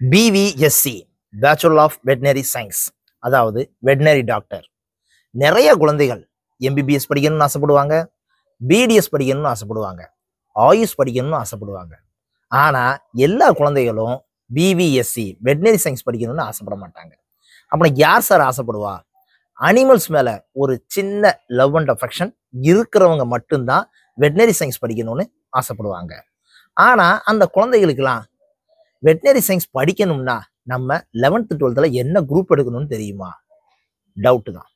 BVSc bachelor of veterinary science, அதாவது veterinary doctor. நிறைய குழந்தைகள் எம்பிபிஎஸ் படிக்கணும்னு ஆசைப்படுவாங்க, பிடிஎஸ் படிக்கணும்னு ஆசைப்படுவாங்க, ஆயுஷ் படிக்கணும்னு ஆசைப்படுவாங்க. ஆனால் எல்லா குழந்தைகளும் பிவிஎஸ்சி வெட்டினரி சயின்ஸ் படிக்கணும்னு ஆசைப்பட மாட்டாங்க. அப்புறம் யார் சார் ஆசைப்படுவா? அனிமல்ஸ் மேலே ஒரு சின்ன லவ் அண்ட் அஃபெக்ஷன் இருக்கிறவங்க மட்டும்தான் வெட்டினரி சயின்ஸ் படிக்கணும்னு ஆசைப்படுவாங்க. ஆனால் அந்த குழந்தைகளுக்கெல்லாம் வெட்டினரி சயின்ஸ் படிக்கணும்னா நம்ம 11th 12th என்ன குரூப் எடுக்கணும்னு தெரியுமா? டவுட்டு தான்.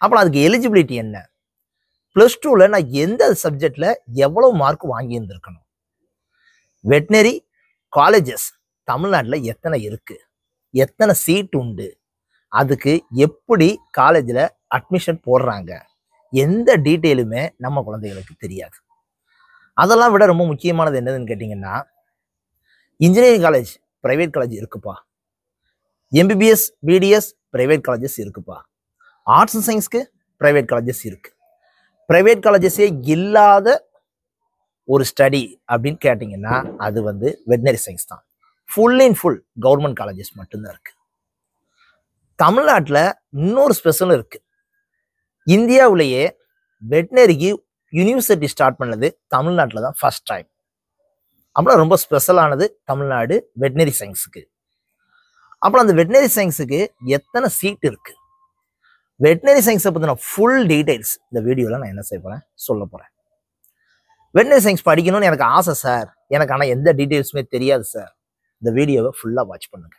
அப்புறம் அதுக்கு எலிஜிபிலிட்டி என்ன? +2ல நான் எந்த சப்ஜெக்ட்ல எவ்வளவு மார்க் வாங்கியிருந்திருக்கணும்? வெட்டினரி காலேஜஸ் தமிழ்நாட்டில் எத்தனை இருக்கு? எத்தனை சீட் உண்டு? அதுக்கு எப்படி காலேஜில் அட்மிஷன் போடுறாங்க? எந்த டீட்டெயிலுமே நம்ம குழந்தைகளுக்கு தெரியாது. அதெல்லாம் விட ரொம்ப முக்கியமானது என்னதுன்னு கேட்டிங்கன்னா, இன்ஜினியரிங் காலேஜ் ப்ரைவேட் காலேஜ் இருக்குப்பா, எம்பிபிஎஸ் பிடிஎஸ் ப்ரைவேட் காலேஜஸ் இருக்குப்பா, ஆர்ட்ஸ் அண்ட் சயின்ஸ்க்கு ப்ரைவேட் காலேஜஸ் இருக்கு. ப்ரைவேட் காலேஜஸே இல்லாத ஒரு ஸ்டடி அப்படின்னு கேட்டிங்கன்னா அது வெட்டினரி சயின்ஸ் தான். Full and full government colleges மட்டும்தான் இருக்கு. தமிழ்நாட்டில் இன்னொரு ஸ்பெஷலும் இருக்கு. இந்தியாவிலேயே வெட்டினரிக்கு யூனிவர்சிட்டி ஸ்டார்ட் பண்ணது தமிழ்நாட்டில் தான் ஃபர்ஸ்ட் டைம். அப்புறம் ரொம்ப ஸ்பெஷலானது தமிழ்நாடு வெட்டினரி சயின்ஸுக்கு. அப்புறம் அந்த வெட்டினரி சயின்ஸுக்கு எத்தனை சீட் இருக்கு? வெட்டினரி சயின்ஸை பற்றின ஃபுல் டீடைல்ஸ் இந்த வீடியோவில் நான் என்ன செய்ய போகிறேன், சொல்ல போகிறேன். வெட்டினரி சயின்ஸ் படிக்கணும்னு எனக்கு ஆசை சார், எனக்கு ஆனால் எந்த டீட்டெயில்ஸுமே தெரியாது சார். இந்த வீடியோவை ஃபுல்லாக வாட்ச் பண்ணுங்க.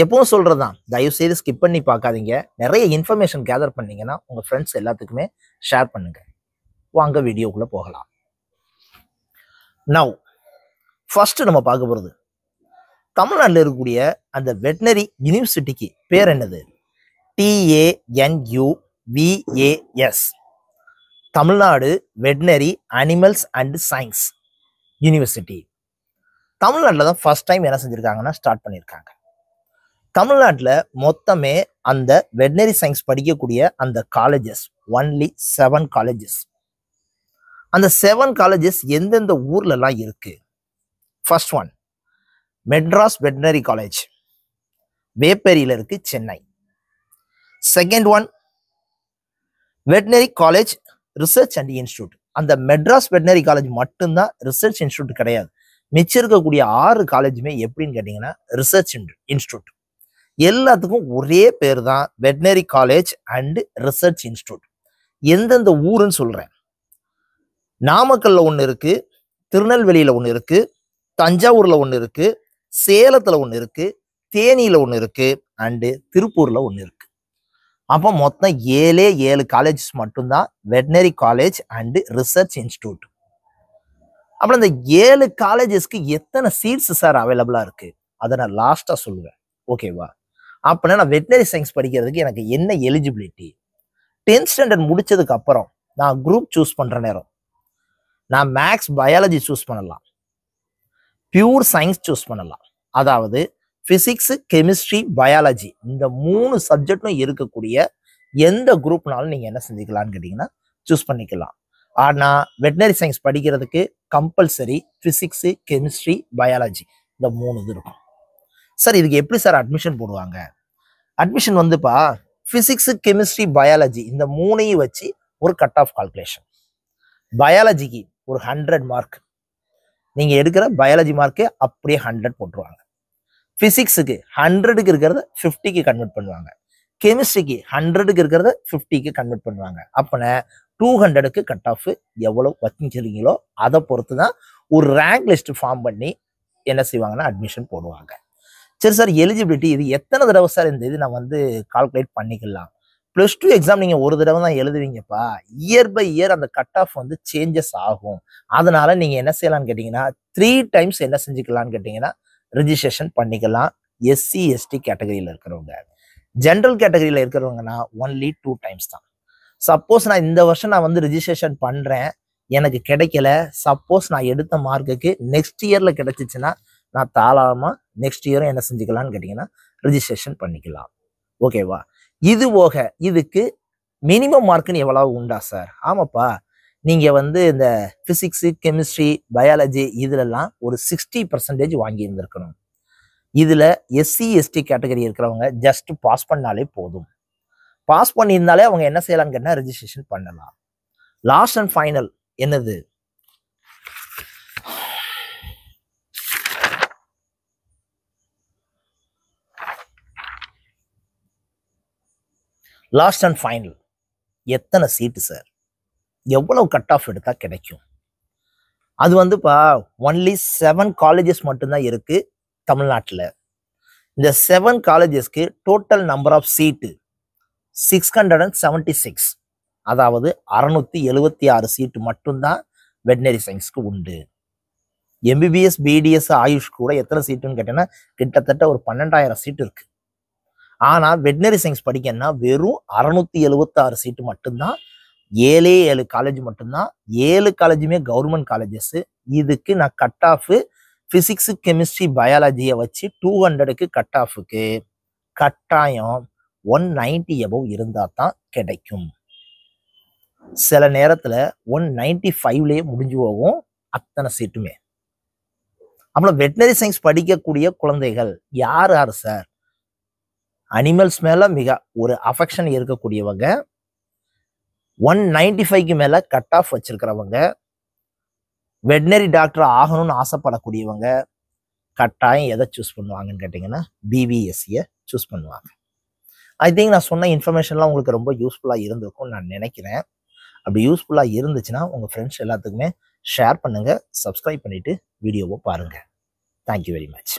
எப்பவும் சொல்கிறது தான், தயவுசெய்து ஸ்கிப் பண்ணி பார்க்காதீங்க. நிறைய இன்ஃபர்மேஷன் கேதர் பண்ணீங்கன்னா உங்கள் ஃப்ரெண்ட்ஸ் எல்லாத்துக்குமே ஷேர் பண்ணுங்க. வாங்க வீடியோக்குள்ளே போகலாம். நவ் ஃபர்ஸ்ட் நம்ம பார்க்க போகிறது, தமிழ்நாட்டில் இருக்கக்கூடிய அந்த வெட்டினரி யூனிவர்சிட்டிக்கு பேர் என்னது? TANUVAS, Tamil Nadu veterinary animals and science university. தமிழ்நாட்டில் தான் ஃபர்ஸ்ட் டைம் என்ன செஞ்சுருக்காங்கன்னா ஸ்டார்ட் பண்ணியிருக்காங்க. தமிழ்நாட்டில் மொத்தமே அந்த வெட்டினரி சயின்ஸ் படிக்கக்கூடிய அந்த காலேஜஸ் ஒன்லி 7 காலேஜஸ். அந்த 7 காலேஜஸ் எந்தெந்த ஊர்லலாம் இருக்கு? First one Madras veterinary college, வேப்பேரியில் இருக்கு, Chennai. Second one veterinary college research and institute. அந்த மெட்ராஸ் வெட்டினரி காலேஜ் மட்டும்தான் ரிசர்ச் இன்ஸ்டியூட் கிடையாது. மிச்சம் இருக்கக்கூடிய 6 காலேஜுமே எப்படின்னு கேட்டிங்கன்னா ரிசர்ச் இன்ஸ்டியூட். எல்லாத்துக்கும் ஒரே பேர் தான், veterinary college and research institute. எந்தெந்த ஊருன்னு சொல்கிறேன். நாமக்கல்ல ஒன்று இருக்கு, திருநெல்வேலியில் ஒன்று இருக்கு, தஞ்சாவூரில் ஒன்று இருக்கு, சேலத்தில் ஒன்று இருக்கு, தேனியில் ஒன்று இருக்கு, அண்டு திருப்பூரில் ஒன்று இருக்கு. அப்போ மொத்தம் 7 காலேஜஸ் மட்டும்தான் veterinary college and research institute. அப்புறம் இந்த 7 காலேஜஸ்க்கு எத்தனை சீட்ஸ் சார் அவைலபிளாக இருக்கு அதை நான் லாஸ்ட்டாக சொல்லுவேன், ஓகேவா? அப்படின்னா நான் வெட்டினரி சயின்ஸ் படிக்கிறதுக்கு எனக்கு என்ன எலிஜிபிலிட்டி? 10th ஸ்டாண்டர்ட் முடிச்சதுக்கு அப்புறம் நான் குரூப் சூஸ் பண்ணுற நேரம் நான் மேக்ஸ் பயாலஜி சூஸ் பண்ணலாம், பியூர் சயின்ஸ் சூஸ் பண்ணலாம். அதாவது பிசிக்ஸ் கெமிஸ்ட்ரி பயாலஜி இந்த 3 சப்ஜெக்டும் இருக்கக்கூடிய எந்த குரூப்னாலும் நீங்கள் என்ன செஞ்சுக்கலான்னு கேட்டிங்கன்னா சூஸ் பண்ணிக்கலாம். ஆனால் வெட்டினரி சயின்ஸ் படிக்கிறதுக்கு கம்பல்சரி பிசிக்ஸு கெமிஸ்ட்ரி பயாலஜி இந்த 3 இது இருக்கும். சார் இதுக்கு எப்படி சார் அட்மிஷன் போடுவாங்க? அட்மிஷன் பிசிக்ஸு கெமிஸ்ட்ரி பயாலஜி இந்த 3ஐயும் வச்சு ஒரு கட் ஆஃப் கால்குலேஷன். பயாலஜிக்கு ஒரு 100 மார்க், நீங்கள் எடுக்கிற பயாலஜி மார்க்கு அப்படியே 100 போட்டுருவாங்க. பிசிக்ஸுக்கு 100க்கு இருக்கிறத 50க்கு கன்வெர்ட் பண்ணுவாங்க. கெமிஸ்ட்ரிக்கு 100க்கு இருக்கிறத 50க்கு கன்வெர்ட் பண்ணுவாங்க. அப்போனா 200க்கு கட் ஆஃப் எவ்வளோ வச்சிருக்கீங்களோ அதை பொறுத்து தான் ஒரு ரேங்க் லிஸ்ட் ஃபார்ம் பண்ணி என்ன செய்வாங்கன்னா அட்மிஷன் போடுவாங்க. சரி சார், எலிஜிபிலிட்டி இது எத்தனை தடவை சார் இந்த இது நான் கால்குலேட் பண்ணிக்கலாம்? +2 எக்ஸாம் நீங்கள் ஒரு தடவை தான் எழுதுவீங்கப்பா. இயர் பை இயர் அந்த கட் ஆஃப் சேஞ்சஸ் ஆகும். அதனால நீங்கள் என்ன செய்யலாம்னு கேட்டிங்கன்னா 3 டைம்ஸ் என்ன செஞ்சுக்கலாம்னு கேட்டிங்கன்னா ரிஜிஸ்ட்ரேஷன் பண்ணிக்கலாம். SC ST கேட்டகரியில் இருக்கிறவங்க. ஜென்ரல் கேட்டகரியில் இருக்கிறவங்கன்னா ஒன்லி 2 டைம்ஸ் தான். சப்போஸ் நான் இந்த வருஷம் நான் ரிஜிஸ்ட்ரேஷன் பண்ணுறேன், எனக்கு கிடைக்கல, சப்போஸ் நான் எடுத்த மார்க்குக்கு நெக்ஸ்ட் இயரில் கிடைச்சிச்சுன்னா நான் தாராளமாக நெக்ஸ்ட் இயரும் என்ன செஞ்சுக்கலாம்னு கேட்டிங்கன்னா ரிஜிஸ்ட்ரேஷன் பண்ணிக்கலாம், ஓகேவா? இது போக இதுக்கு மினிமம் மார்க்குன்னு எவ்வளவு உண்டா சார்? ஆமாப்பா, நீங்கள் இந்த ஃபிசிக்ஸு கெமிஸ்ட்ரி பயாலஜி இதுலலாம் ஒரு 60% வாங்கி இருந்திருக்கணும். இதில் எஸ்சி எஸ்டி கேட்டகரி இருக்கிறவங்க ஜஸ்ட் பாஸ் பண்ணாலே போதும். பாஸ் பண்ணியிருந்தாலே அவங்க என்ன செய்யலாம்னு கேட்டால் ரெஜிஸ்ட்ரேஷன் பண்ணலாம். லாஸ்ட் அண்ட் ஃபைனல் என்னது? லாஸ்ட் அண்ட் ஃபைனல் எத்தனை சீட்டு சார், எவ்வளவு கட் ஆஃப் எடுத்தா கிடைக்கும்? அது வந்துப்பா ஒன்லி 7 காலேஜஸ் மட்டும்தான் இருக்கு தமிழ்நாட்டில். இந்த 7 காலேஜஸ்க்கு டோட்டல் நம்பர் ஆஃப் சீட்டு 676, அதாவது 676 சீட்டு மட்டும்தான் வெட்னரி சயின்ஸ்க்கு உண்டு. எம்பிபிஎஸ் பிடிஎஸ் ஆயுஷ் கூட எத்தனை சீட்டுன்னு கேட்டேன்னா கிட்டத்தட்ட ஒரு 12,000 சீட்டு இருக்கு. ஆனா வெட்னரி சயின்ஸ் படிக்கணும்னா வெறும் 676 சீட்டு மட்டும்தான். 7 காலேஜ் மட்டும்தான். 7 காலேஜுமே கவர்மெண்ட் காலேஜஸ். இதுக்கு நான் கட் ஆஃப் பிசிக்ஸ் கெமிஸ்ட்ரி பயாலஜியை வச்சு 200க்கு கட் ஆஃபுக்கு கட்டாயம் 190 எபவ் இருந்தா தான் கிடைக்கும். சில நேரத்துல 195லயே முடிஞ்சு போகும் அத்தனை சீட்டுமே. அப்புறம் வெட்னரி சயின்ஸ் படிக்கக்கூடிய குழந்தைகள் யார் யார் சார்? அனிமல்ஸ் மேல மிக ஒரு அஃபெக்ஷன் இருக்கக்கூடியவங்க, 195க்கு மேல கட் ஆஃப் வச்சிருக்கிறவங்க, வெட்னரி டாக்டர் ஆகணும்னு ஆசைப்படக்கூடியவங்க கட்டாயம் எதை சூஸ் பண்ணுவாங்கன்னு கேட்டிங்கன்னா பிபிஎஸ்சியை சூஸ் பண்ணுவாங்க. ஐ திங்க் நான் சொன்ன இன்ஃபர்மேஷன்லாம் உங்களுக்கு ரொம்ப யூஸ்ஃபுல்லாக இருந்திருக்கும்னு நான் நினைக்கிறேன். அப்படி யூஸ்ஃபுல்லாக இருந்துச்சுன்னா உங்கள் ஃப்ரெண்ட்ஸ் எல்லாத்துக்குமே ஷேர் பண்ணுங்கள், சப்ஸ்கிரைப் பண்ணிவிட்டு வீடியோவை பாருங்கள். Thank you very much.